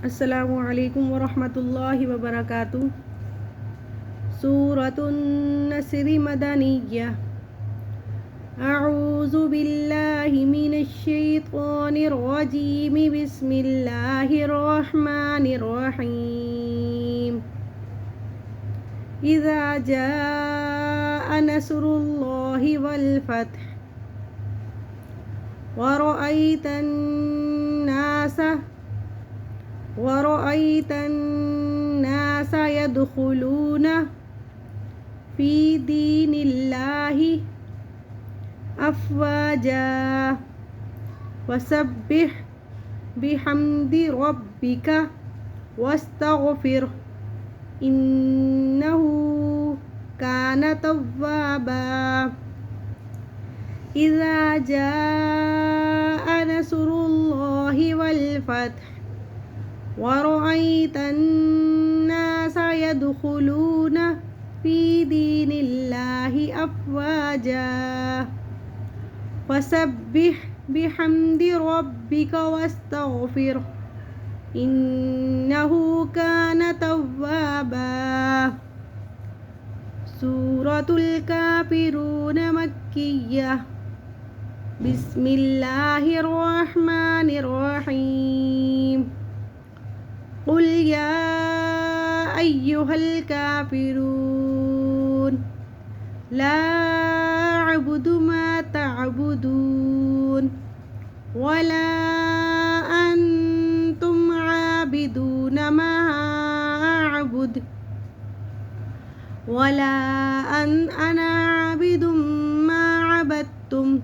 अस्सलामु अलैकुम वरहमतुल्लाहि वबरकातुह। सूरतुन नस्र मदनिय्या। अऊज़ु बिल्लाहि मिनश शैतानिर रजीम। बिस्मिल्लाहिर रहमानिर रहीम। इज़ा जाअ नस्रुल्लाहि वल फ़त्ह ورأيت الناس يدخلون في دين الله أفواجا فسبح بحمد ربك واستغفره إنه كان توابا إذا جاء نصر الله والفتح ورأيت الناس يدخلون في دين الله أفواجا فسبح بحمد ربك واستغفره إنه كان توابا. سورة الكافرون مكية. بسم الله الرحمن الرحيم. قل يا أيها الكافرون لا أعبد ما تعبدون ولا أنتم عابدون ما أعبد ولا أنا عابد ما عبدتم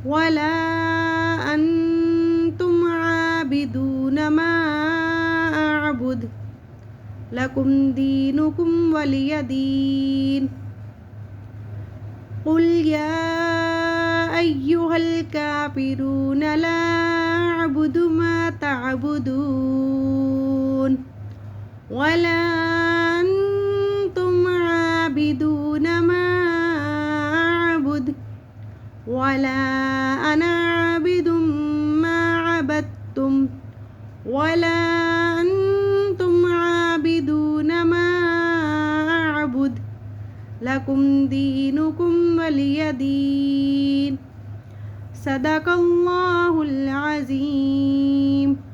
ولا أنتم عابدون ما أعبد لكم دينكم ولي دين. قل يا أيها الكافرون لا أعبد ما تعبدون ولا أنتم عابدون ما أعبد ولا أنا عابد ما عبدتم ولا أنتم عابدون ما أعبد لكم دينكم ولي دين. صدق الله العظيم.